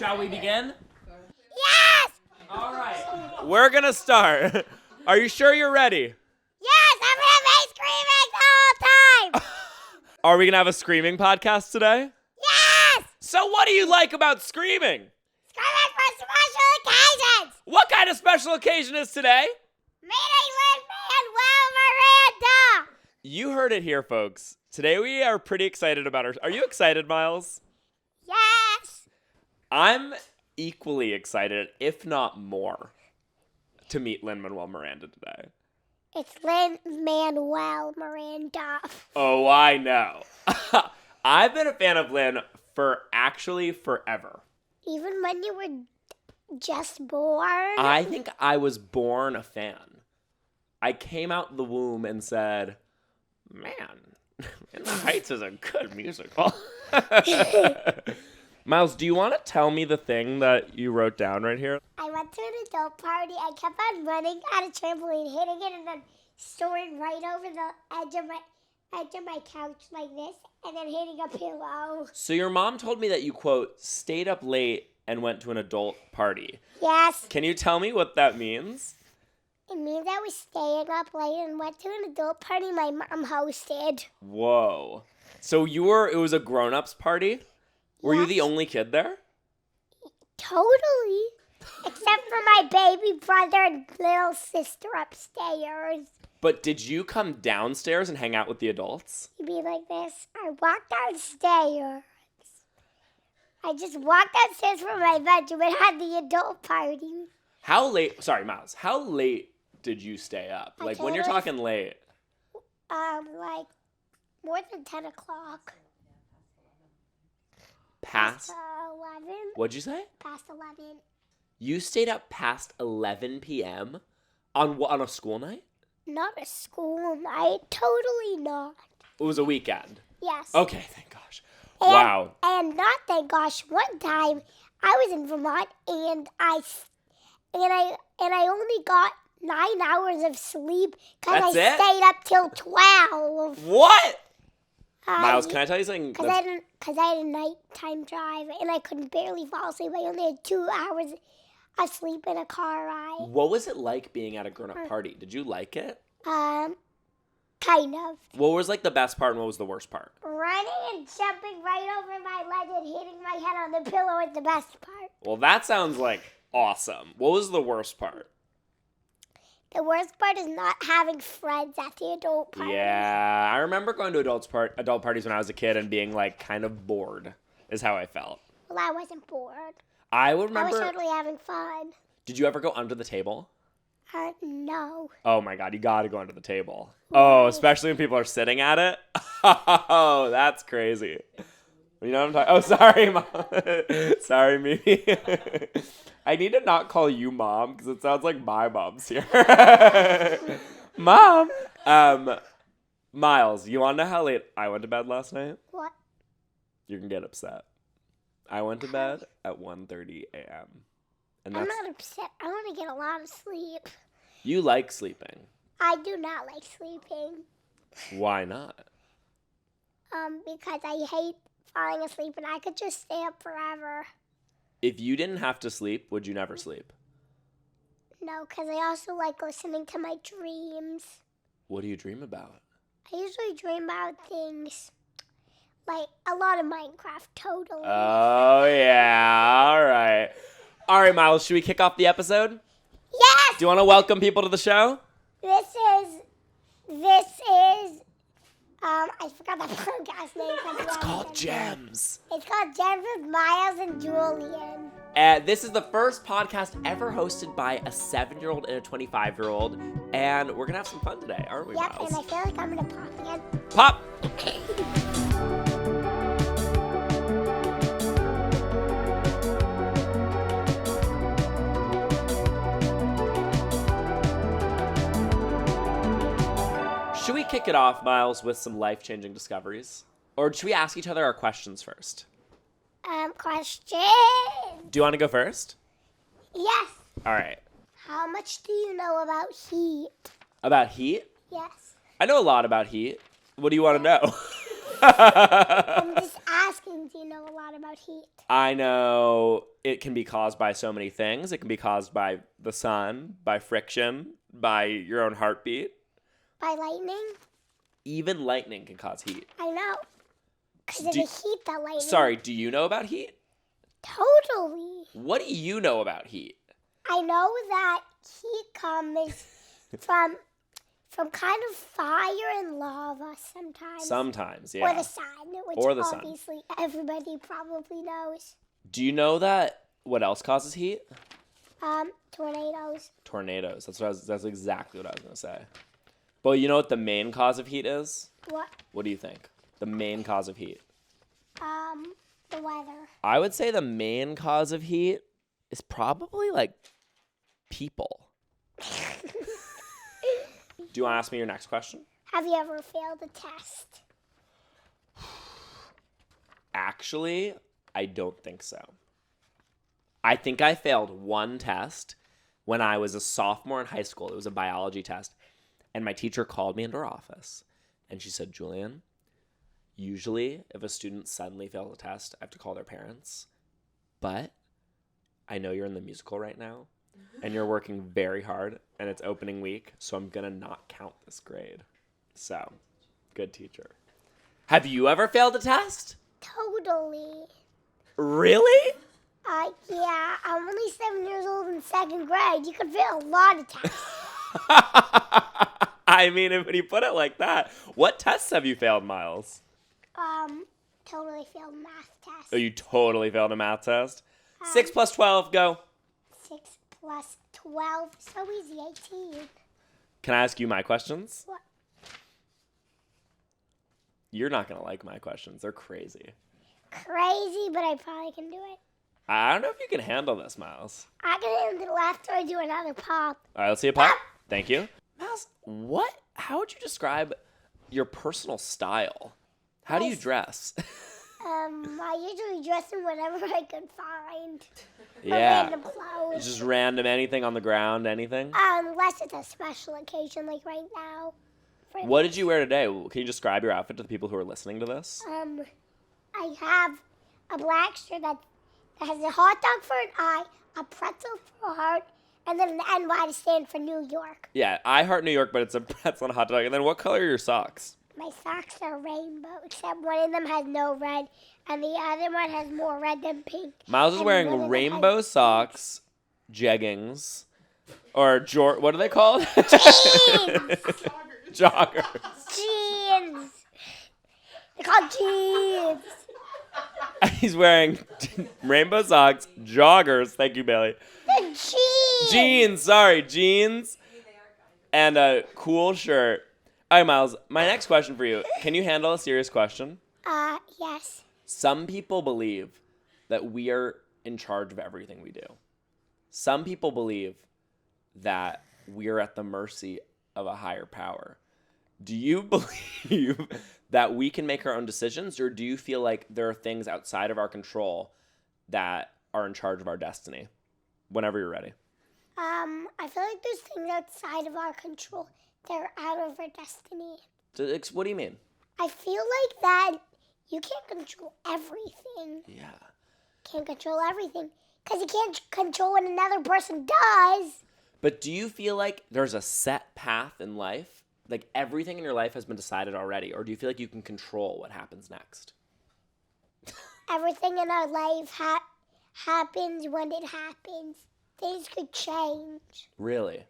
Shall we begin? Yes! All right. We're going to start. Are you sure you're ready? Yes, I'm going to be screaming the whole time! Are we going to have a screaming podcast today? Yes! So what do you like about screaming? Screaming for special occasions! What kind of special occasion is today? Meeting Lin-Manuel Miranda! You heard it here, folks. Today we are pretty excited about our... Are you excited, Miles? Yes! I'm equally excited, if not more, to meet Lin-Manuel Miranda today. It's Lin-Manuel Miranda. Oh, I know. I've been a fan of Lin for actually forever. Even when you were just born? I think I was born a fan. I came out the womb and said, man, In the Heights is a good musical. Miles, do you want to tell me the thing that you wrote down right here? I went to an adult party. I kept on running at a trampoline, hitting it, and then soaring right over the edge of my couch like this, and then hitting a pillow. So your mom told me that you, quote, stayed up late and went to an adult party. Yes. Can you tell me what that means? It means I was staying up late and went to an adult party my mom hosted. Whoa. So it was a grown-ups party? Were you the only kid there? Totally. Except for my baby brother and little sister upstairs. But did you come downstairs and hang out with the adults? You'd be like this. I walked downstairs. I just walked downstairs from my bedroom and had the adult party. How late? Sorry, Miles. How late did you stay up? Like, when you're talking late? Like more than 10 o'clock. Past 11. What'd you say? Past 11. You stayed up past 11 p.m. on a school night? Not a school night. Totally not. It was a weekend. Yes. Okay, thank gosh. Wow. And not thank gosh. One time I was in Vermont and I only got 9 hours of sleep because I stayed up till 12. What? Miles, can I tell you something? Because I had a nighttime drive and I couldn't barely fall asleep. I only had 2 hours of sleep in a car ride. What was it like being at a grown-up party? Did you like it? Kind of. What was like the best part and what was the worst part? Running and jumping right over my leg and hitting my head on the pillow is the best part. Well, that sounds like awesome. What was the worst part? The worst part is not having friends at the adult party. Yeah, I remember going to adult parties when I was a kid and being like kind of bored is how I felt. Well, I wasn't bored. I would remember. I was totally having fun. Did you ever go under the table? No. Oh my God, you gotta go under the table. Oh, especially when people are sitting at it. Oh, that's crazy. You know what I'm talking? Oh, sorry, Mom. Sorry, Mimi. I need to not call you Mom because it sounds like my mom's here. Mom. Miles, you want to know how late I went to bed last night? What? You can get upset. I went to bed at 1:30 a.m. And I'm not upset. I want to get a lot of sleep. You like sleeping. I do not like sleeping. Why not? Because I hate falling asleep and I could just stay up forever. If you didn't have to sleep, would you never sleep? No, because I also like listening to my dreams. What do you dream about? I usually dream about things like a lot of Minecraft, totally. Oh, yeah. All right. All right, Miles, should we kick off the episode? Yes! Do you want to welcome people to the show? This is, I forgot the podcast name. It's called Gems. It's called Gems with Miles and Julian. This is the first podcast ever hosted by a 7-year-old and a 25-year-old, and we're going to have some fun today, aren't we, Yep, Miles? and I feel like I'm going to pop again. Pop! Should we kick it off, Miles, with some life-changing discoveries? Or should we ask each other our questions first? Question. Do you want to go first? Yes. All right. How much do you know about heat? About heat? Yes. I know a lot about heat. What do you want to know? I'm just asking, do you know a lot about heat? I know it can be caused by so many things. It can be caused by the sun, by friction, by your own heartbeat. By lightning? Even lightning can cause heat. I know. Because of the heat that lightning... Sorry, do you know about heat? Totally. What do you know about heat? I know that heat comes from kind of fire and lava sometimes. Sometimes, yeah. Or the sun, which obviously everybody probably knows. Do you know that what else causes heat? Tornadoes. Tornadoes. That's exactly what I was going to say. But you know what the main cause of heat is? What? What do you think? The main cause of heat? The weather. I would say the main cause of heat is probably like people. Do you want to ask me your next question? Have you ever failed a test? Actually, I don't think so. I think I failed one test when I was a sophomore in high school. It was a biology test. And my teacher called me into her office. And she said, Julian, usually if a student suddenly fails a test, I have to call their parents. But I know you're in the musical right now. And you're working very hard. And it's opening week. So I'm going to not count this grade. So, good teacher. Have you ever failed a test? Totally. Really? Yeah, I'm only 7 years old in second grade. You could fail a lot of tests. I mean, when you put it like that, what tests have you failed, Miles? Totally failed math test. Oh, you totally failed a math test? 6 plus 12, go. 6 plus 12, so easy, 18. Can I ask you my questions? What? You're not going to like my questions. They're crazy. Crazy, but I probably can do it. I don't know if you can handle this, Miles. I can handle it after I do another pop. All right, let's see a pop. Thank you. Miles, how would you describe your personal style? How do you dress? I usually dress in whatever I can find. Yeah. Random clothes. Just random anything on the ground, anything? Unless it's a special occasion, like right now. What did you wear today? Can you describe your outfit to the people who are listening to this? I have a black shirt that has a hot dog for an eye, a pretzel for a heart, and then an NY to stand for New York. Yeah, I heart New York, but it's a pretzel and a hot dog. And then what color are your socks? My socks are rainbow, except one of them has no red, and the other one has more red than pink. Miles is wearing rainbow socks, jeggings, or what are they called? Jeans! Joggers. Jeans! They're called jeans! He's wearing rainbow socks, joggers, thank you, Bailey. The jeans! Jeans, and a cool shirt. All right, Miles, my next question for you. Can you handle a serious question? Yes. Some people believe that we are in charge of everything we do. Some people believe that we're at the mercy of a higher power. Do you believe that we can make our own decisions, or do you feel like there are things outside of our control that are in charge of our destiny? Whenever you're ready. I feel like there's things outside of our control that are out of our destiny. What do you mean? I feel like that you can't control everything. Yeah. Can't control everything. Because you can't control what another person does. But do you feel like there's a set path in life? Like everything in your life has been decided already? Or do you feel like you can control what happens next? Everything in our life happens when it happens. Things could change. Really?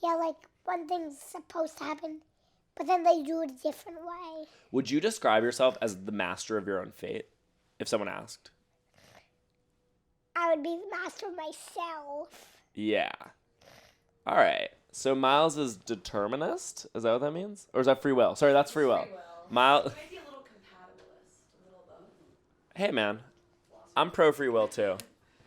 Yeah, like one thing's supposed to happen, but then they do it a different way. Would you describe yourself as the master of your own fate, if someone asked? I would be the master of myself. Yeah. All right. So Miles is determinist? Is that what that means? Or is that free will? Sorry, that's free will. Miles. Might be a little compatibilist, a little both. Hey, man. I'm pro free will, too.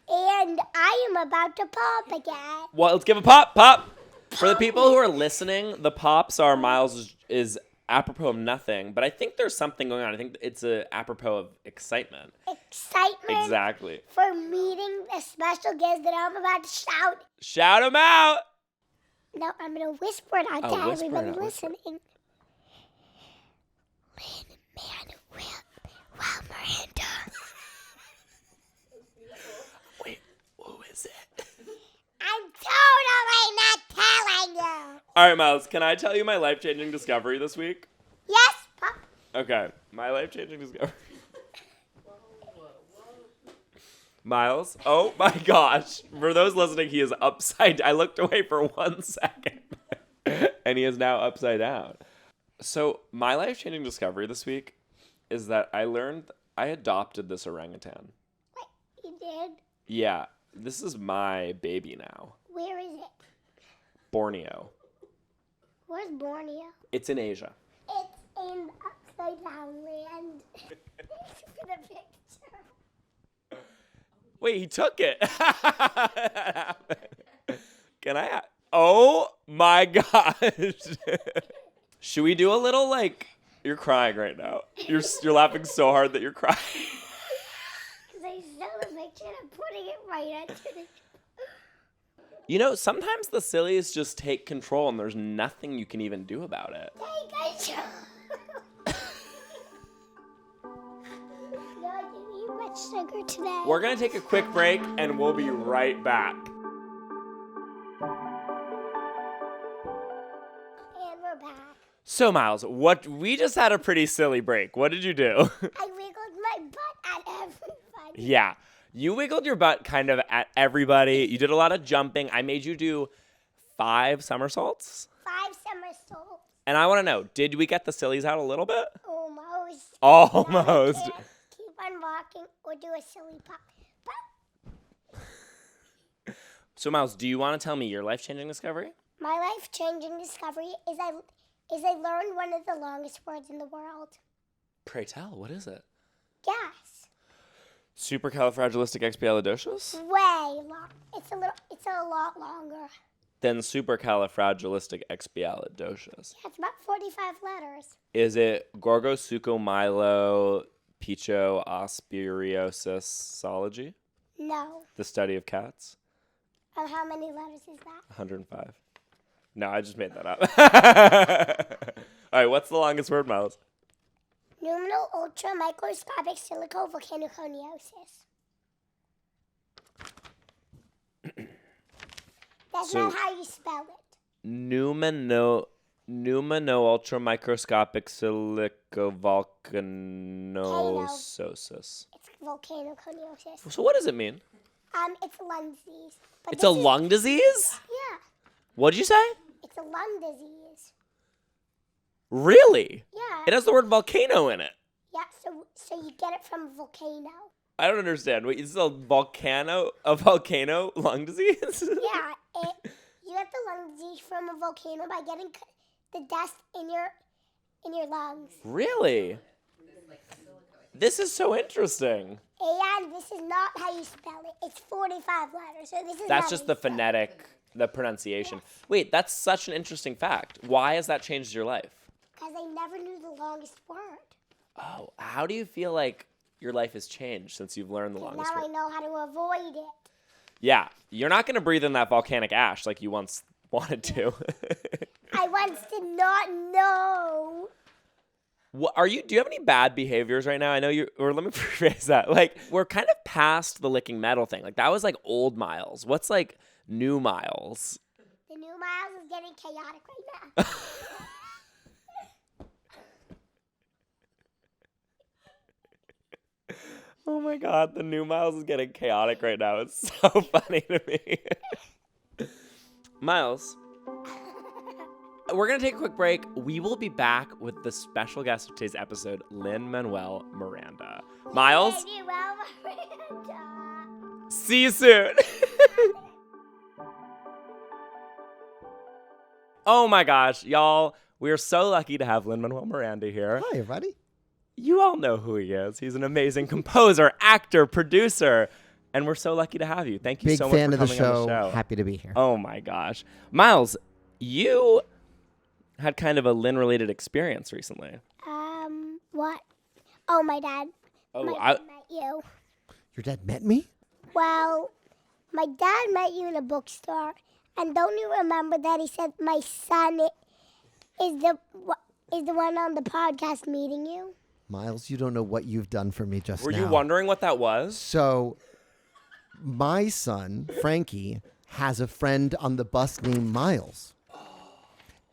And I am about to pop again. Well, let's give a pop. Pop. For the people who are listening, the pops are Miles is apropos of nothing, but I think there's something going on. I think it's apropos of excitement. Excitement. Exactly. For meeting a special guest that I'm about to shout. Shout him out. No, I'm going to whisper it out to everybody listening. Lin-Manuel Well, Miranda. Wait, who is it? I'm totally not telling you. All right, Miles, can I tell you my life-changing discovery this week? Yes, Pop. Okay, my life-changing discovery. Miles, oh my gosh. For those listening, he is upside down. I looked away for 1 second, and he is now upside down. So my life-changing discovery this week is that I adopted this orangutan. What? You did? Yeah, this is my baby now. Where is it? Borneo. Where's Borneo? It's in Asia. It's in upside down land. For the picture. Wait, he took it. Can I? Oh my gosh. Should we do a little you're crying right now. You're laughing so hard that you're crying. Because I saw the picture and I'm putting it right under the... You know, sometimes the sillies just take control and there's nothing you can even do about it. Take control. No, I didn't eat much sugar today. We're going to take a quick break and we'll be right back. And we're back. So, Miles, we just had a pretty silly break. What did you do? I wiggled my butt at everybody. Yeah. You wiggled your butt kind of at everybody. You did a lot of jumping. I made you do 5 somersaults. 5 somersaults. And I want to know, did we get the sillies out a little bit? Almost. Almost. Now I can't keep on walking or do a silly pop. So, Miles, do you want to tell me your life-changing discovery? My life-changing discovery is I learned one of the longest words in the world. Pray tell, what is it? Guess. Supercalifragilisticexpialidocious? Way long. It's a lot longer. Then supercalifragilisticexpialidocious. Yeah, it's about 45 letters. Is it Gorgosuchomylopichoospiriosis-ology? No. The study of cats? How many letters is that? 105. No, I just made that up. All right, what's the longest word, Miles? Numinal ultra microscopic silicovolcanoconiosis. That's So- not how you spell it. Numino ultramicroscopic silicovolcanosis. It's volcanoconiosis. So what does it mean? It's a lung disease. But It's a lung disease? Yeah, What'd you say? it's a lung disease. Really? Yeah. It has the word volcano in it. Yeah, so you get it from a volcano. I don't understand. Wait, is a volcano lung disease? Yeah, you get the lung disease from a volcano by getting the dust in your lungs. Really? This is so interesting. And this is not how you spell it. It's 45 letters. So this is That's how just you the spell it. phonetic, the pronunciation. Yes. Wait, that's such an interesting fact. Why has that changed your life? Because I never knew the longest word. Oh, how do you feel like your life has changed since you've learned the longest Now word? I know how to avoid it. Yeah, you're not going to breathe in that volcanic ash like you once wanted to. I once did not know. Do you have any bad behaviors right now? I know or let me rephrase that. We're kind of past the licking metal thing. That was old Miles. What's new Miles? The new Miles is getting chaotic right now. Oh my God, the new Miles is getting chaotic right now. It's so funny to me. Miles, we're going to take a quick break. We will be back with the special guest of today's episode, Lin-Manuel Miranda. Miles, Lin-Manuel Miranda. see you soon. Oh my gosh, y'all. We are so lucky to have Lin-Manuel Miranda here. Hi, everybody. You all know who he is. He's an amazing composer, actor, producer, and we're so lucky to have you. Thank you Big so much fan for of the coming on the show. show. Happy to be here. Oh my gosh. Miles, you had kind of a Lin-related experience recently. What? Oh, my dad. Oh, My dad met you. Your dad met me? Well, my dad met you in a bookstore. And don't you remember that he said my son is the one on the podcast meeting you? Miles, you don't know what you've done for me just Were now. you wondering what that was? So, my son, Frankie, has a friend on the bus named Miles.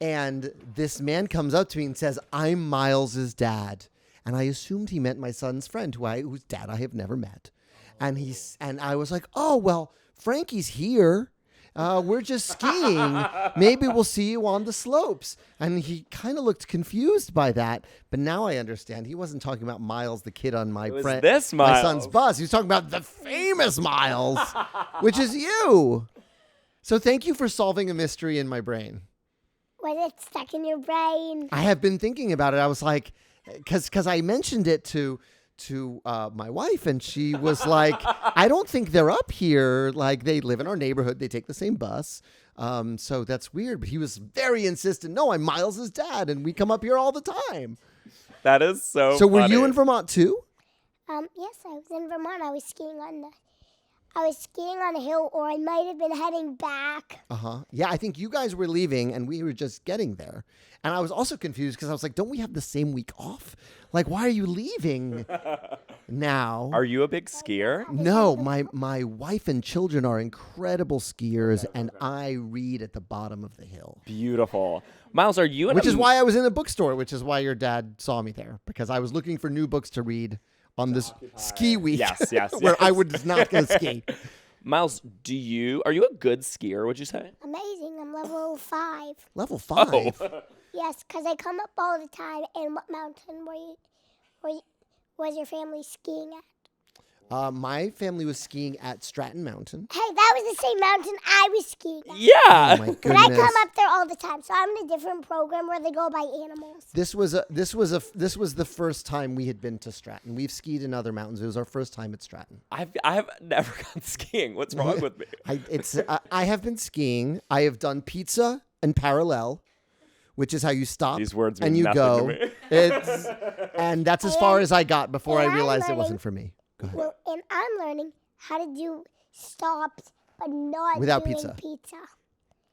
And this man comes up to me and says, I'm Miles's dad. And I assumed he meant my son's friend, whose dad I have never met. And I was like, oh, well, Frankie's here. We're just skiing. Maybe we'll see you on the slopes. And he kind of looked confused by that. But now I understand. He wasn't talking about Miles, the kid on my this my Miles. son's bus. He was talking about the famous Miles, which is you. So thank you for solving a mystery in my brain. Was it stuck in your brain? I have been thinking about it. I was like, because I mentioned it to my wife, and she was like, I don't think they're up here. Like, they live in our neighborhood. They take the same bus. So that's weird. But he was very insistent. No, I'm Miles's dad, and we come up here all the time. That is so So were funny. you in Vermont too? Yes, I was in Vermont. I was skiing on a hill, or I might have been heading back. Yeah, I think you guys were leaving, and we were just getting there. And I was also confused because I was like, don't we have the same week off? Like, why are you leaving now? Are you a big skier? No, my wife and children are incredible skiers, and I read at the bottom of the hill. Beautiful. Miles, are you in Which is why I was in a bookstore, which is why your dad saw me there, because I was looking for new books to read on this ski week Yes. where I was not going to ski. Miles, are you a good skier, would you say? Amazing. I'm level 5. Level 5? Yes, because I come up all the time. And what mountain was your family skiing at? My family was skiing at Stratton Mountain. Hey, that was the same mountain I was skiing at. Yeah. Oh my But goodness. I come up there all the time, so I'm in a different program where they go by animals. This was the first time we had been to Stratton. We've skied in other mountains. It was our first time at Stratton. I have never gone skiing. What's wrong with me? I have been skiing. I have done pizza and parallel, which is how you stop These words and mean you nothing go. to me. And that's as far as I got before I and I'm realized it learning- wasn't for me. Go ahead. Well, and I'm learning how to do stops, but not Without doing pizza.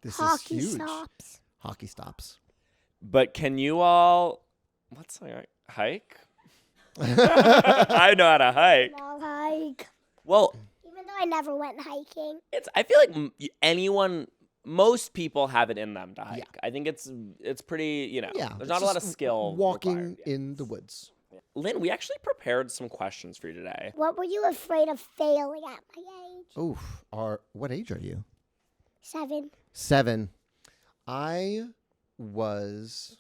This Hockey is huge. stops. Hockey stops. But can you all, hike? I know how to hike. No hike. Well, Even though I never went hiking. I feel like most people have it in them to hike. I think it's pretty, Yeah. there's it's not a lot of just skill walking required. in the woods. Lynn, we actually prepared some questions for you today. What were you afraid of failing at my age? Oof. What age are you? 7. 7. I was,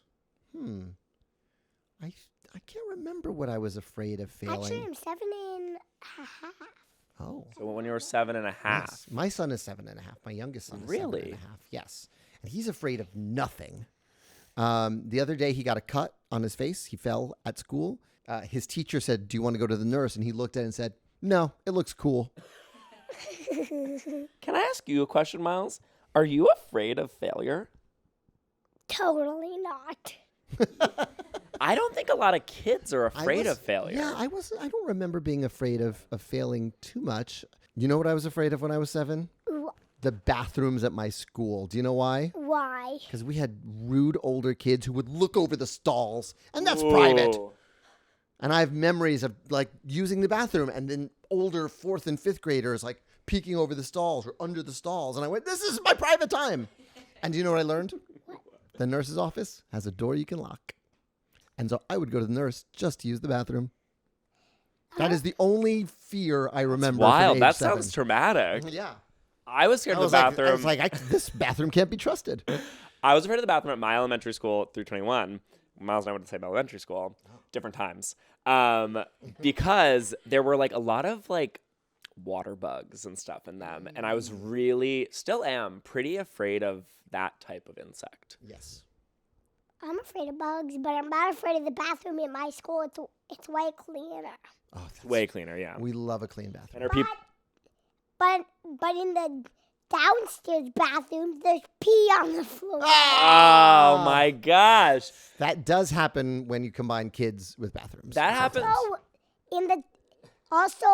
I can't remember what I was afraid of failing. Actually, I'm 7 and a half. Oh. So when you were 7.5. Yes. My son is 7.5. My youngest son is Really? 7.5. Yes. And he's afraid of nothing. The other day he got a cut on his face. He fell at school. His teacher said, "Do you want to go to the nurse?" And he looked at it and said, "No, it looks cool." Can I ask you a question, Miles? Are you afraid of failure? Totally not. I don't think a lot of kids are I afraid was- of failure. Yeah, I don't remember being afraid of failing too much. You know what I was afraid of when I was 7? The bathrooms at my school. Do you know why? Why? Because we had rude older kids who would look over the stalls, and that's private. Ooh. And I have memories of like using the bathroom, and then older 4th and 5th graders like peeking over the stalls or under the stalls. And I went, "This is my private time." And do you know what I learned? The nurse's office has a door you can lock. And so I would go to the nurse just to use the bathroom. That is the only fear I remember. Wild. From age That 7. sounds traumatic. Yeah. I was scared I of the was bathroom. like, this bathroom can't be trusted. I was afraid of the bathroom at my elementary school through 21. Miles and I went to the same elementary school, different times, because there were like a lot of like water bugs and stuff in them, and I was still am pretty afraid of that type of insect. Yes. I'm afraid of bugs, but I'm not afraid of the bathroom in my school. It's way cleaner. Oh, that's, Way cleaner, yeah. we love a clean bathroom. And are people? But in the downstairs bathrooms, there's pee on the floor. Oh my gosh, That does happen when you combine kids with bathrooms. that happens. So, also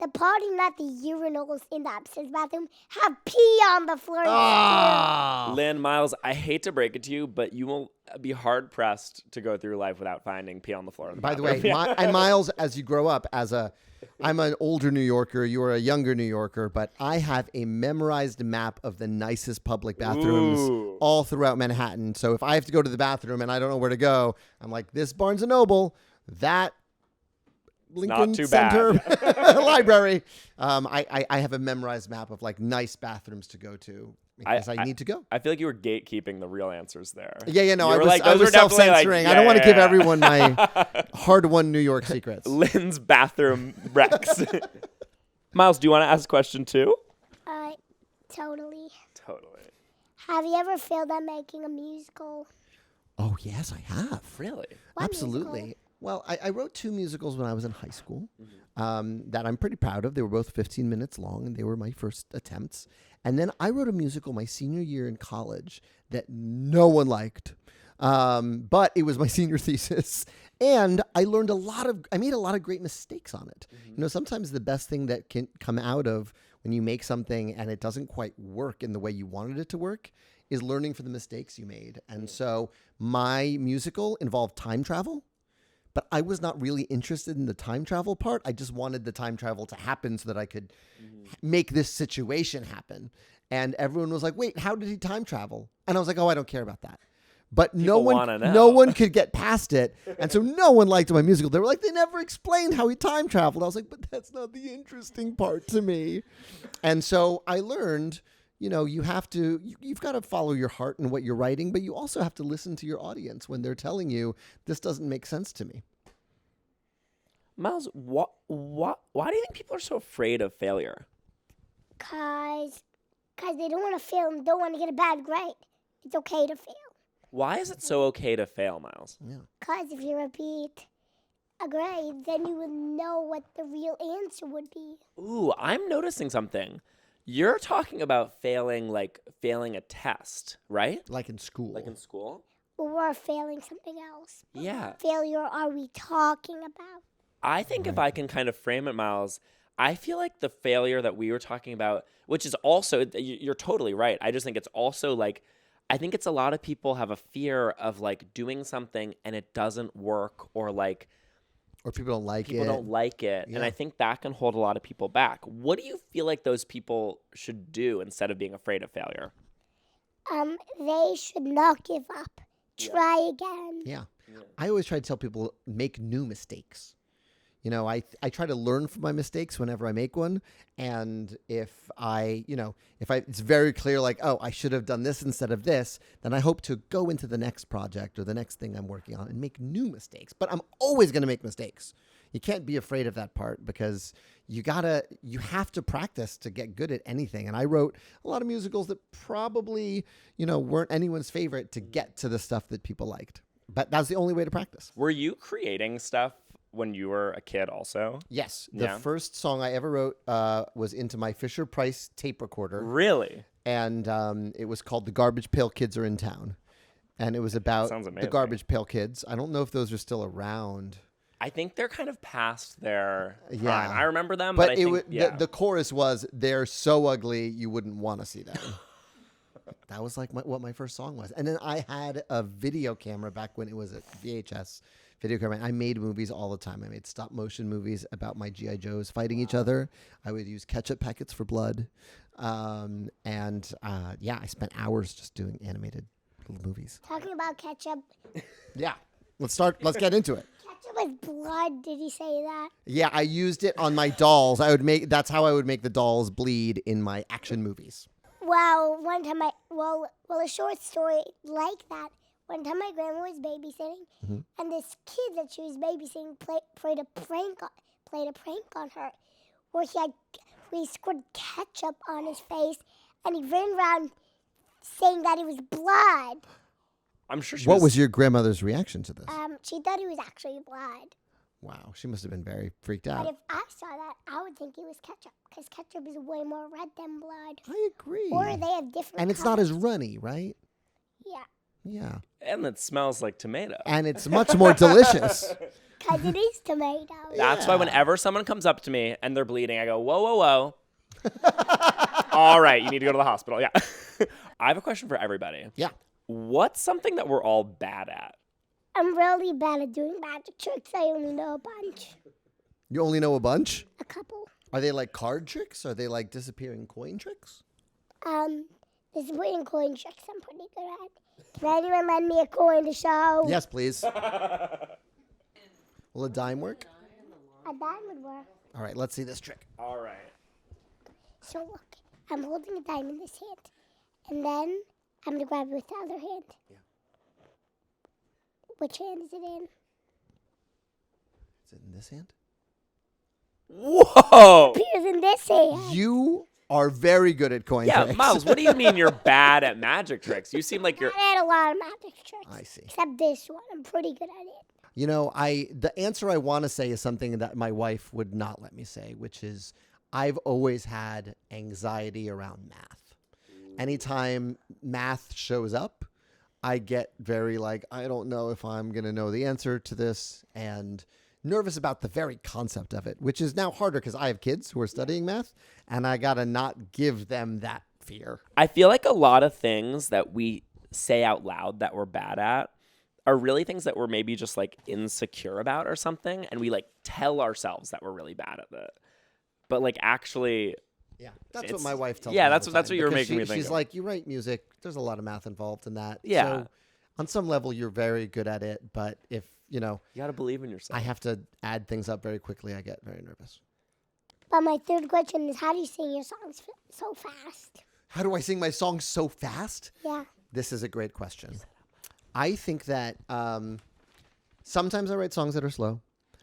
The party, not the urinals in the upstairs bathroom, have pee on the floor. Lynn, Miles, I hate to break it to you, but you will be hard pressed to go through life without finding pee on the floor. By the way, and Miles, as you grow up, I'm an older New Yorker, you're a younger New Yorker, but I have a memorized map of the nicest public bathrooms all throughout Manhattan. So if I have to go to the bathroom and I don't know where to go, I'm like, this Barnes & Noble, that Lincoln Not too Center bad. library. I have a memorized map of like nice bathrms to go to because I need to go. I feel like you were gatekeeping the real answers there. Yeah, no, You I were was, like, I those was were definitely self-censoring. like, I don't want to give yeah. everyone my hard-won New York secrets. Lynn's bathroom Rex. Miles, do you want to ask a question too? Totally. Totally. Have you ever failed at making a musical? Oh, yes, I have. Really? What Absolutely. musical? Well, I wrote 2 musicals when I was in high school that I'm pretty proud of. They were both 15 minutes long, and they were my first attempts. And then I wrote a musical my senior year in college that no one liked, but it was my senior thesis. And I made a lot of great mistakes on it. You know, sometimes the best thing that can come out of when you make something and it doesn't quite work in the way you wanted it to work is learning from the mistakes you made. And so my musical involved time travel. But I was not really interested in the time travel part. I just wanted the time travel to happen so that I could make this situation happen. And everyone was like, wait, how did he time travel? And I was like, oh, I don't care about that. But no one could get past it. And so no one liked my musical. They were like, they never explained how he time traveled. I was like, but that's not the interesting part to me. And so I learned, you know, you've got to follow your heart and what you're writing, but you also have to listen to your audience when they're telling you this doesn't make sense to me. Miles, why do you think people are so afraid of failure? Cause they don't want to fail and don't want to get a bad grade. It's okay to fail. Why is it so okay to fail, Miles? Yeah. Cause if you repeat a grade, then you would know what the real answer would be. Ooh, I'm noticing something. You're talking about failing a test, right? Like in school. Like in school? Or failing something else. Yeah. What failure are we talking about? I think if I can kind of frame it, Miles, I feel like the failure that we were talking about, which is also, you're totally right. I just think it's also like, I think it's a lot of people have a fear of like doing something and it doesn't work or people don't like it. And I think that can hold a lot of people back. What do you feel like those people should do instead of being afraid of failure? They should not give up. Try again. Yeah. I always try to tell people make new mistakes. You know, I try to learn from my mistakes whenever I make one. And if it's very clear, like, oh, I should have done this instead of this, then I hope to go into the next project or the next thing I'm working on and make new mistakes. But I'm always going to make mistakes. You can't be afraid of that part because you have to practice to get good at anything. And I wrote a lot of musicals that probably, weren't anyone's favorite to get to the stuff that people liked. But that's the only way to practice. Were you creating stuff when you were a kid also? Yes. The first song I ever wrote was into my Fisher-Price tape recorder. Really? And it was called The Garbage Pail Kids Are in Town. And it was about the Garbage Pail Kids. I don't know if those are still around. I think they're kind of past their prime. Yeah. I remember them, but I think, the chorus was, they're so ugly you wouldn't want to see them. That was like what my first song was. And then I had a video camera back when it was a VHS video camera. I made movies all the time. I made stop motion movies about my G.I. Joes fighting each other. I would use ketchup packets for blood. I spent hours just doing animated little movies. Talking about ketchup. Yeah. Let's get into it. Ketchup with blood, did he say that? Yeah, I used it on my dolls. That's how I would make the dolls bleed in my action movies. Well, one time a short story like that. One time my grandma was babysitting, and this kid that she was babysitting played a prank on her, where he squirted ketchup on his face, and he ran around saying that it was blood. I'm sure What was your grandmother's reaction to this? She thought it was actually blood. Wow, she must have been very freaked out. But if I saw that, I would think it was ketchup, because ketchup is way more red than blood. I agree. Or they have different And it's not as runny, right? Yeah. Yeah. And it smells like tomato. And it's much more delicious. Because it is tomato. That's why whenever someone comes up to me and they're bleeding, I go, whoa, whoa, whoa. All right, you need to go to the hospital. Yeah. I have a question for everybody. Yeah. What's something that we're all bad at? I'm really bad at doing magic tricks. I only know a bunch. You only know a bunch? A couple. Are they like card tricks? Are they like disappearing coin tricks? Disappearing coin tricks I'm pretty good at. Can anyone lend me a coin to show? Yes, please. Will a dime work? A dime would work. All right, let's see this trick. All right. So look, I'm holding a dime in this hand. And then I'm going to grab it with the other hand. Yeah. Which hand is it in? Is it in this hand? Whoa. Appears in this hand. You are very good at coin Yeah, tricks. Miles, what do you mean you're bad at magic tricks? You seem like you're... I had a lot of magic tricks. I see. Except this one. I'm pretty good at it. You know, the answer I want to say is something that my wife would not let me say, which is I've always had anxiety around math. Anytime math shows up, I get very like, I don't know if I'm going to know the answer to this, and nervous about the very concept of it, which is now harder because I have kids who are studying math, and I got to not give them that fear. I feel like a lot of things that we say out loud that we're bad at are really things that we're maybe just like insecure about or something, and we like tell ourselves that we're really bad at it. But like actually... Yeah, that's what my wife tells me. Yeah, all that's the what time, you were because making me think She's of. like, you write music. There's a lot of math involved in that. Yeah. So on some level, you're very good at it. But if, you know, You got to believe in yourself. I have to add things up very quickly, I get very nervous. But my third question is, how do you sing your songs so fast? How do I sing my songs so fast? Yeah. This is a great question. I think that sometimes I write songs that are slow.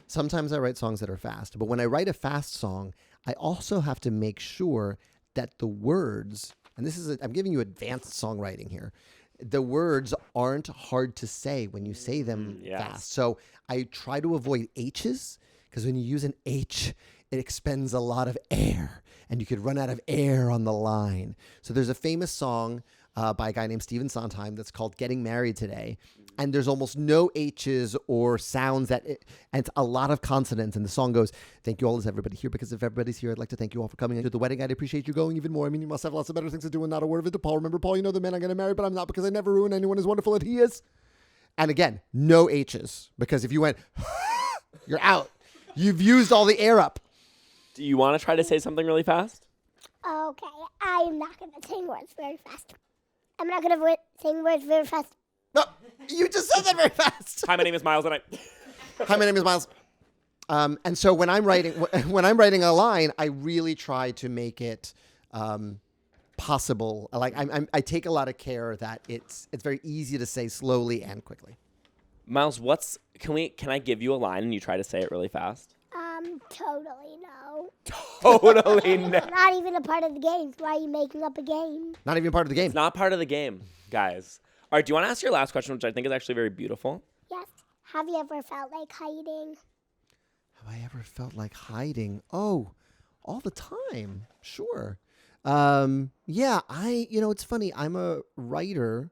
Sometimes I write songs that are fast. But when I write a fast song, I also have to make sure that the words, and this is, I'm giving you advanced songwriting here, the words aren't hard to say when you say them fast. So I try to avoid H's, because when you use an H, it expends a lot of air, and you could run out of air on the line. So there's a famous song by a guy named Stephen Sondheim that's called Getting Married Today. And there's almost no H's or sounds and it's a lot of consonants. And the song goes, thank you all as everybody here, because if everybody's here, I'd like to thank you all for coming to the wedding. I'd appreciate you going even more. I mean, you must have lots of better things to do and not a word of it to Paul. Remember, Paul, you know the man I'm going to marry, but I'm not, because I never ruin anyone as wonderful as he is. And again, no H's, because if you went, you're out. You've used all the air up. Do you want to try to say something really fast? Okay. I'm not going to sing words very fast. I'm not going to sing words very fast. No, you just said that very fast. Hi, my name is Miles, and Hi, my name is Miles. And so when I'm writing a line, I really try to make it possible. Like I take a lot of care that it's very easy to say slowly and quickly. Miles, can I give you a line and you try to say it really fast? Totally no. Totally no. Not even a part of the game. Why are you making up a game? Not even part of the game. It's not part of the game, guys. All right, do you want to ask your last question, which I think is actually very beautiful? Yes. Have you ever felt like hiding? Have I ever felt like hiding? Oh, all the time. Sure. Yeah, it's funny. I'm a writer,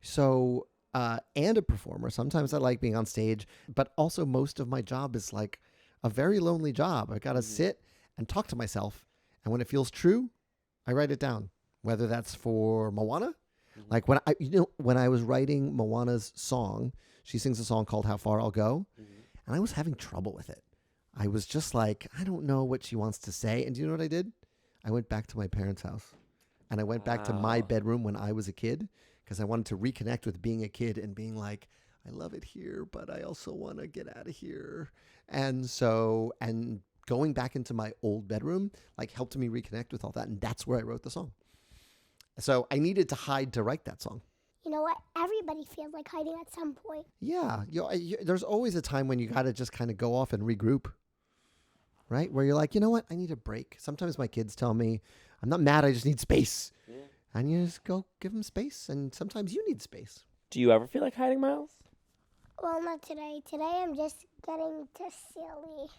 so and a performer. Sometimes I like being on stage, but also most of my job is like a very lonely job. I got to sit and talk to myself, and when it feels true, I write it down. Whether that's for Moana, like when I was writing Moana's song, she sings a song called How Far I'll Go, and I was having trouble with it. I was just like, I don't know what she wants to say. And do you know what I did? I went back to my parents' house, and I went back to my bedroom when I was a kid, because I wanted to reconnect with being a kid and being like, I love it here, but I also want to get out of here. And going back into my old bedroom, like, helped me reconnect with all that. And that's where I wrote the song. So I needed to hide to write that song. You know what? Everybody feels like hiding at some point. Yeah. There's always a time when you got to just kind of go off and regroup, right? Where you're like, you know what? I need a break. Sometimes my kids tell me, I'm not mad. I just need space. Yeah. And you just go give them space. And sometimes you need space. Do you ever feel like hiding, Miles? Well, not today. Today I'm just getting to silly.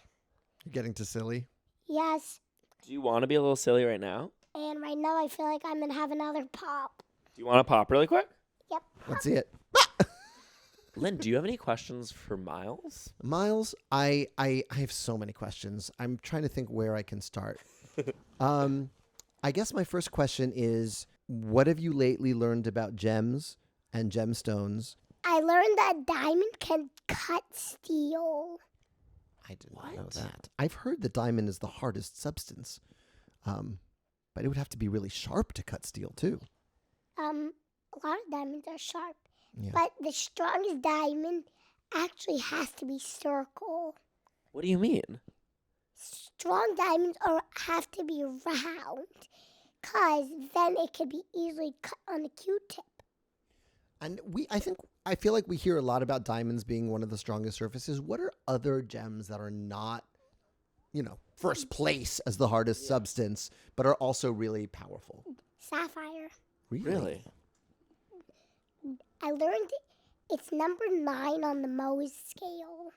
You're getting to silly? Yes. Do you want to be a little silly right now? And right now I feel like I'm going to have another pop. Do you want to pop really quick? Yep. Let's see it. Lynn, do you have any questions for Miles? Miles, I have so many questions. I'm trying to think where I can start. I guess my first question is, what have you lately learned about gems and gemstones? I learned that diamond can cut steel. I didn't know that. I've heard that diamond is the hardest substance, but it would have to be really sharp to cut steel too. A lot of diamonds are sharp, Yeah. but the strongest diamond actually has to be circle. What do you mean? Strong diamonds have to be round, cause then it could be easily cut on a Q-tip. And I feel like we hear a lot about diamonds being one of the strongest surfaces. What are other gems that are not, first place as the hardest substance, but are also really powerful? Sapphire. Really? I learned it's number 9 on the Mohs scale.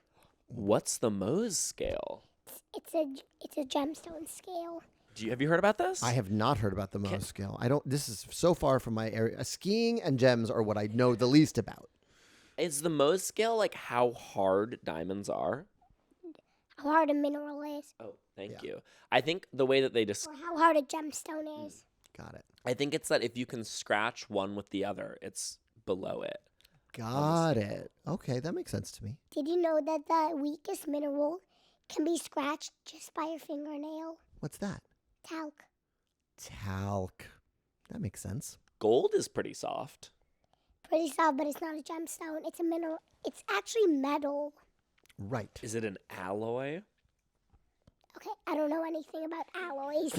What's the Mohs scale? It's a gemstone scale. Have you heard about this? I have not heard about the Mohs scale. This is so far from my area. Skiing and gems are what I know the least about. Is the Mohs scale like how hard diamonds are? How hard a mineral is. Oh, thank you. I think the way that they just, Or how hard a gemstone is. Got it. I think it's that if you can scratch one with the other, it's below it. Got it. Okay, that makes sense to me. Did you know that the weakest mineral can be scratched just by your fingernail? What's that? Talc. Talc. That makes sense. Gold is pretty soft. Pretty soft, but it's not a gemstone. It's a mineral. It's actually metal. Right. Is it an alloy? Okay, I don't know anything about alloys.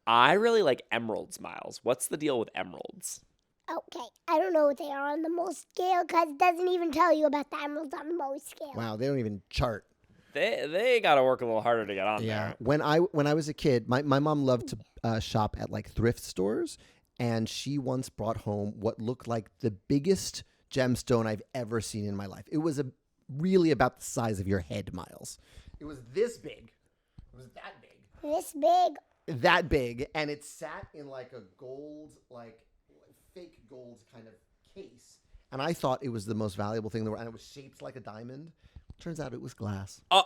I really like emeralds, Miles. What's the deal with emeralds? Okay, I don't know what they are on the Mohs scale because it doesn't even tell you about the emeralds on the Mohs scale. Wow, they don't even chart. They got to work a little harder to get on there. When I was a kid, my mom loved to shop at like thrift stores, and she once brought home what looked like the biggest gemstone I've ever seen in my life. It was really about the size of your head, Miles. It was this big. It was that big. This big. That big, and it sat in like a gold, like fake gold kind of case. And I thought it was the most valuable thing in the world, and it was shaped like a diamond. Turns out it was glass. Oh,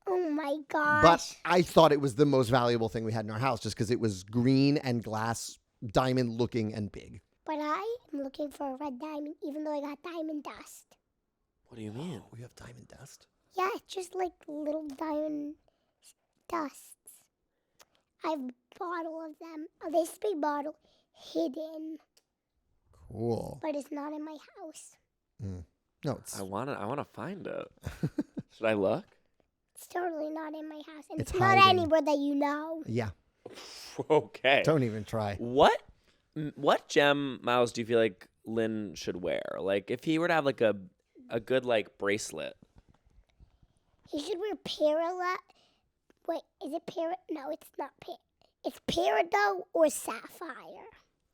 Oh my gosh. But I thought it was the most valuable thing we had in our house just because it was green and glass, diamond looking and big. But I am looking for a red diamond, even though I got diamond dust. what do you mean? We have diamond dust. Yeah, it's just like little diamond dusts. I have a bottle of them. This big bottle hidden, Cool. but it's not in my house. No, it's I wanna find it. Should I look? It's totally not in my house, and It's it's not hiding. anywhere that you know. yeah. Okay. Don't even try. What gem, Miles, do you feel like Lynn should wear? Like if he were to have like a good like bracelet. He should wear parallel. Wait, is it para? No, it's not It's peridot or sapphire.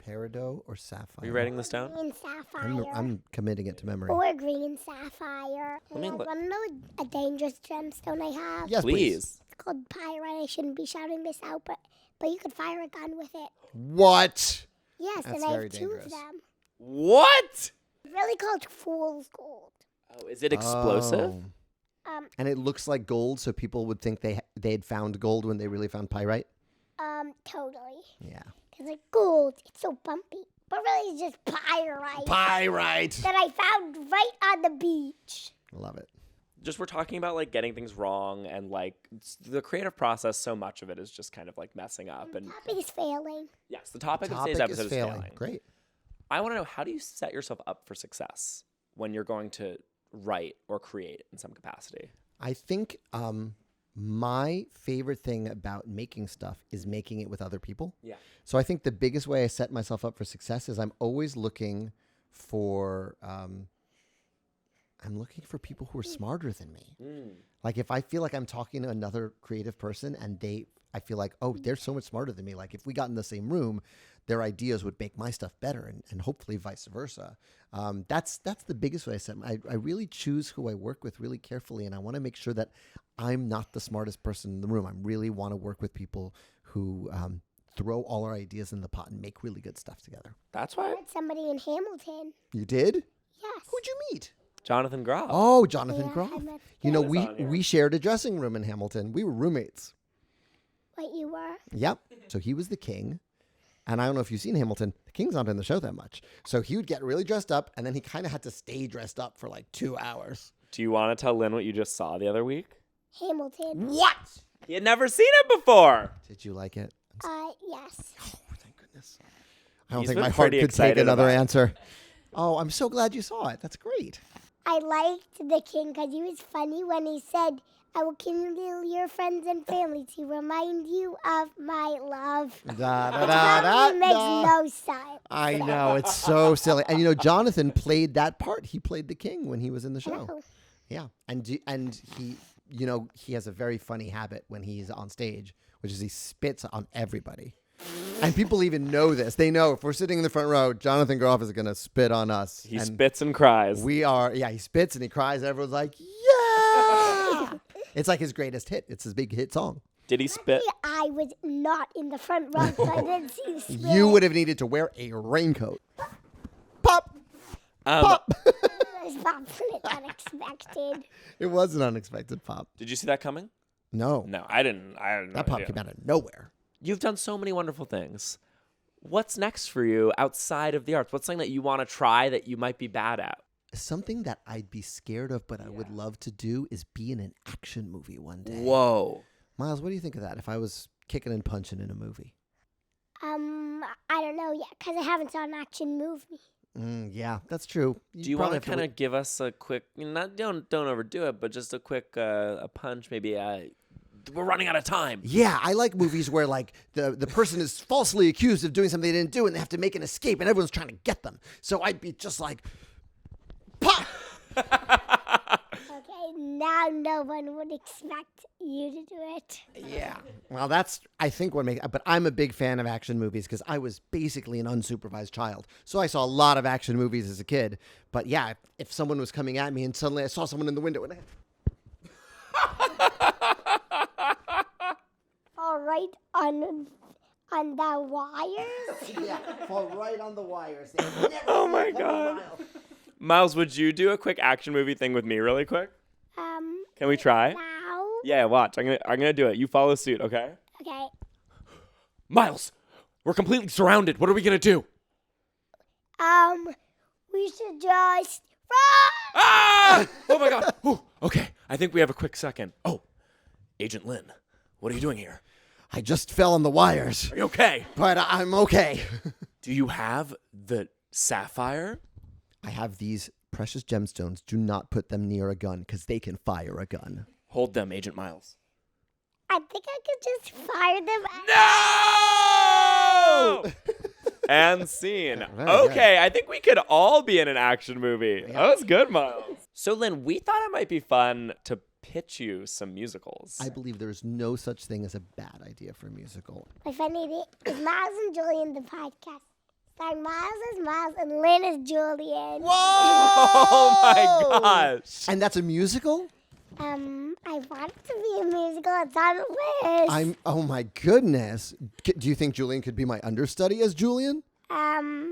Peridot or sapphire? Are you writing this down? Green sapphire. I'm committing it to memory. Or green sapphire. Let me Want look. to know a dangerous gemstone I have? Yes, please. It's called pyrite. I shouldn't be shouting this out, but you could fire a gun with it. What? Yes, That's and I very have two dangerous. of them. What? It's really called fool's gold. Oh, is it explosive? Oh. Um, And it looks like gold, so people would think they'd found gold when they really found pyrite? Totally. Yeah. Because like gold, it's so bumpy. But really it's just pyrite Pyrite! that I found right on the beach. Love it. Just we're talking about like getting things wrong and like the creative process. So much of it is just kind of like messing up. And Topic is failing. yes, the topic of Topic today's episode is failing. Great. I want to know, how do you set yourself up for success when you're going to write or create in some capacity? I think my favorite thing about making stuff is making it with other people. Yeah. So I think the biggest way I set myself up for success is I'm always looking for people who are smarter than me. Like if I feel like I'm talking to another creative person and I feel like, oh, they're so much smarter than me. Like if we got in the same room, their ideas would make my stuff better and hopefully vice versa. That's the biggest way I set. I really choose who I work with really carefully, and I want to make sure that I'm not the smartest person in the room. I really want to work with people who throw all our ideas in the pot and make really good stuff together. That's I why. met somebody in Hamilton. You did? Yes. Who'd you meet? Jonathan Groff. Oh, Jonathan Yeah, Groff. I met You know, He was on here. we shared a dressing room in Hamilton. We were roommates. What you were? Yep. So he was the king. And I don't know if you've seen Hamilton. The king's not in the show that much. So he would get really dressed up, and then he kind of had to stay dressed up for like 2 hours. Do you want to tell Lynn what you just saw the other week? Hamilton. What? He had never seen it before. Did you like it? Yes. Oh, thank goodness. I don't He's think been my heart pretty could take excited another about it. answer. Oh, I'm so glad you saw it. That's great. I liked the king because he was funny when he said, I will kindle your friends and family to remind you of my love. Da, da, Which da, probably makes da. no sense. I know. It's so silly. And, you know, Jonathan played that part. He played the king when he was in the show. Oh. Yeah. And he, you know, he has a very funny habit when he's on stage, which is he spits on everybody. And people even know this. They know if we're sitting in the front row, Jonathan Groff is going to spit on us. He And spits and cries. he spits and he cries. And everyone's like, yeah. It's like his greatest hit. It's his big hit song. Did he spit? I was not in the front row, so I didn't see the spit. You would have needed to wear a raincoat. Pop! Um, Pop! It was probably unexpected. It was an unexpected pop. Did you see that coming? No. No, I didn't. I had no That pop idea. came out of nowhere. You've done so many wonderful things. What's next for you outside of the arts? What's something that you want to try that you might be bad at? Something that I'd be scared of, but I would love to do is be in an action movie one day. Whoa. Miles, what do you think of that? If I was kicking and punching in a movie? I don't know yet because I haven't saw an action movie. Yeah, that's true. Do you want to kind of give us a quick, don't overdo it, but just a quick a punch, maybe? We're running out of time. Yeah, I like movies where like the person is falsely accused of doing something they didn't do and they have to make an escape and everyone's trying to get them. So I'd be just like, pop! Okay, now no one would expect you to do it. Yeah. Well, that's, I think, what makes, but I'm a big fan of action movies because I was basically an unsupervised child. So I saw a lot of action movies as a kid. But yeah, if someone was coming at me and suddenly I saw someone in the window and All right, on the wires. yeah, fall right on the wires. Oh my God. Miles, would you do a quick action movie thing with me really quick? Can we try? Now. Yeah, watch. I'm gonna do it. You follow suit, okay? Okay. Miles, we're completely surrounded. What are we gonna do? We should just run. Ah! Oh my God. Ooh, okay, I think we have a quick second. Oh, Agent Lin, what are you doing here? I just fell on the wires, Are you okay? but I'm okay. Do you have the sapphire? I have these precious gemstones. Do not put them near a gun because they can fire a gun. Hold them, Agent Miles. I think I could just fire them. No! And scene. Very Okay, I think we could all be in an action movie. That was good, Miles. So, Lynn, we thought it might be fun to pitch you some musicals. I believe there's no such thing as a bad idea for a musical. My funny idea is Miles and Julian, the podcast. Starring Miles as Miles and Lynn as Julian. Oh my gosh. And that's a musical? I want it to be a musical. It's on the list. Oh my goodness. Do you think Julian could be my understudy as Julian?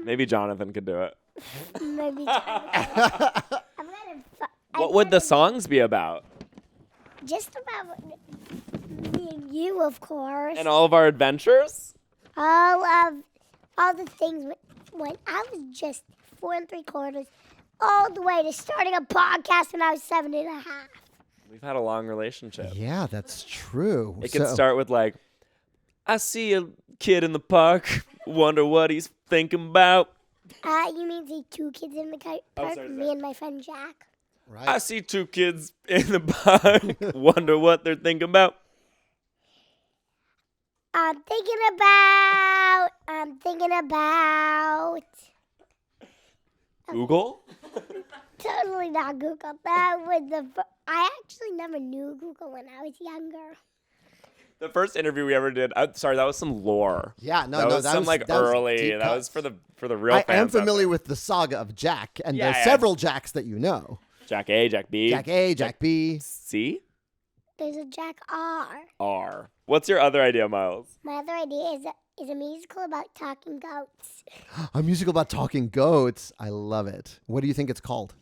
Maybe Jonathan could do it. Maybe. What would the songs be about? Just about me and you, of course. And all of our adventures? All the things when I was just 4 3/4, all the way to starting a podcast when I was 7 1/2. We've had a long relationship. Yeah, that's true. It could start with like, I see a kid in the park, wonder what he's thinking about. You mean see 2 kids in the park? sorry. Me and my friend Jack. Right. I see 2 kids in the park, wonder what they're thinking about. I'm thinking about. Google? Totally not Google. That was I actually never knew Google when I was younger. The first interview we ever did, sorry, that was some lore. Yeah, no, that no, was that some was like that was early. deep That was cuts. for the real I fans. am out familiar there. with the saga of Jack and Yeah, the yeah. several Jacks that you know. Jack A, Jack B, Jack A, Jack B. C, There's a Jack R. R. What's your other idea, Miles? My other idea is a musical about talking goats. A musical about talking goats. I love it. What do you think it's called?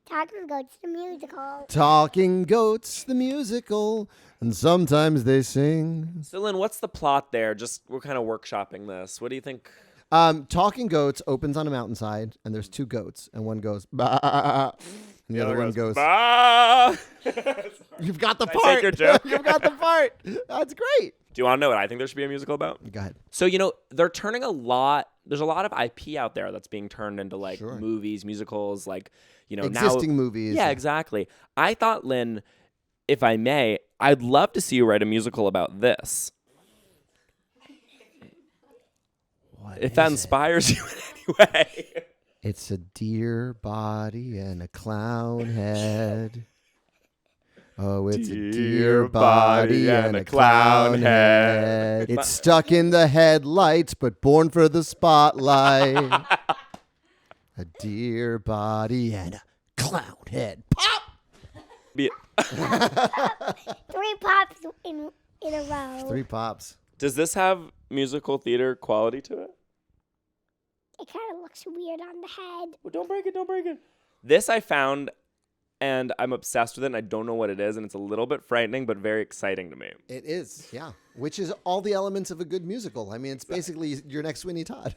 Talking Goats, the musical. Talking Goats, the musical. And sometimes they sing. So, Lynn, what's the plot there? Just we're kind of workshopping this. What do you think? Talking Goats opens on a mountainside, and there's two goats, and one goes, bah, and the other one goes, bah. You've got the Can I part. take your joke? You've got the part. That's great. Do you want to know what I think there should be a musical about? Go ahead. So, they're turning there's a lot of IP out there that's being turned into like movies, musicals, like, Existing now, movies. Yeah, exactly. I thought, Lynn, if I may, I'd love to see you write a musical about this. If that inspires you in any way. It's a deer body and a clown head. Oh, it's a deer body and a clown head. It's stuck in the headlights, but born for the spotlight. A deer body and a clown head. Pop! Be- 3 pops in a row. 3 pops. Does this have musical theater quality to it? It kind of looks weird on the head. Well, don't break it. This I found, and I'm obsessed with it, and I don't know what it is, and it's a little bit frightening, but very exciting to me. It is, yeah. Which is all the elements of a good musical. I mean, it's basically your next Sweeney Todd.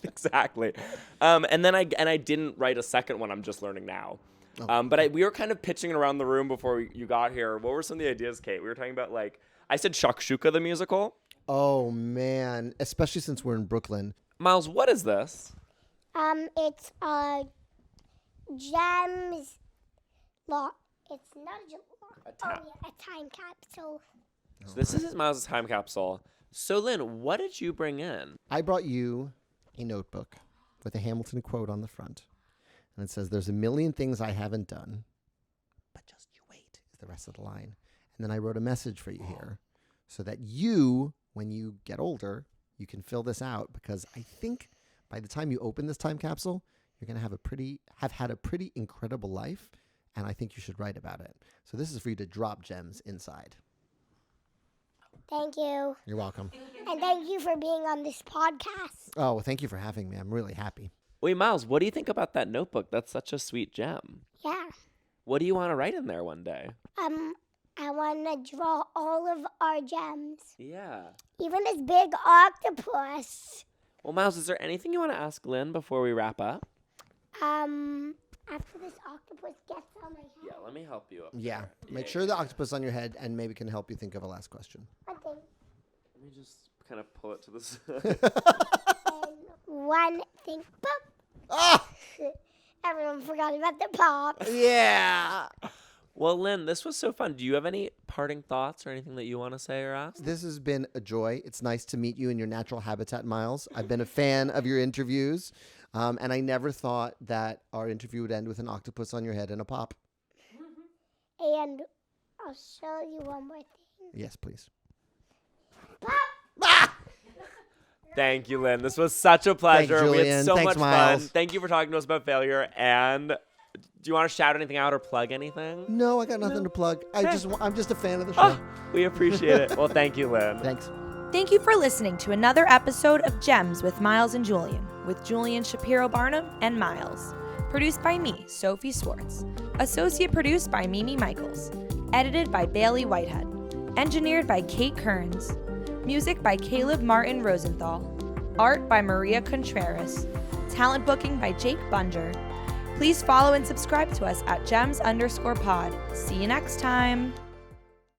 Exactly. And then I didn't write a second one. I'm just learning now. Oh. But we were kind of pitching it around the room before you got here. What were some of the ideas, Kate? We were talking about, like, I said Shakshuka the musical. Oh, man. Especially since we're in Brooklyn. Miles, what is this? It's a gems lock. It's not a gem lock. A time capsule. So this is Miles' time capsule. So, Lynn, what did you bring in? I brought you a notebook with a Hamilton quote on the front. And it says, "There's a million things I haven't done, but just you wait," is the rest of the line. And then I wrote a message for you here so that you, when you get older, you can fill this out, because I think by the time you open this time capsule, you're going to have had a pretty incredible life, and I think you should write about it. So this is for you to drop gems inside. Thank you. You're welcome. And thank you for being on this podcast. Oh, well, thank you for having me. I'm really happy. Wait, Miles, what do you think about that notebook? That's such a sweet gem. Yeah. What do you want to write in there one day? I want to draw all of our gems. Yeah. Even this big octopus. Well, Miles, is there anything you want to ask Lynn before we wrap up? After this octopus gets on my head. Yeah, let me help you up. Yeah. Make sure the octopus on your head, and maybe can help you think of a last question. One thing. Let me just kind of pull it to this. And one thing. Pop. Ah! Everyone forgot about the pop. Yeah. Well, Lynn, this was so fun. Do you have any parting thoughts or anything that you want to say or ask? This has been a joy. It's nice to meet you in your natural habitat, Miles. I've been a fan of your interviews, and I never thought that our interview would end with an octopus on your head and a pop. And I'll show you one more thing. Yes, please. Pop! Ah! Thank you, Lynn. This was such a pleasure. Thanks, We Julian. had so Thanks, much Miles. fun. Thank you for talking to us about failure. And do you want to shout anything out or plug anything? No, I got nothing to plug. I'm just a fan of the show. Oh, we appreciate it. Well, thank you, Lynn. Thanks. Thank you for listening to another episode of Gems with Miles and Julian, with Julian Shapiro Barnum and Miles. Produced by me, Sophie Swartz. Associate produced by Mimi Michaels. Edited by Bailey Whitehead. Engineered by Kate Kearns. Music by Caleb Martin Rosenthal. Art by Maria Contreras. Talent booking by Jake Bunger. Please follow and subscribe to us at gems_pod. See you next time.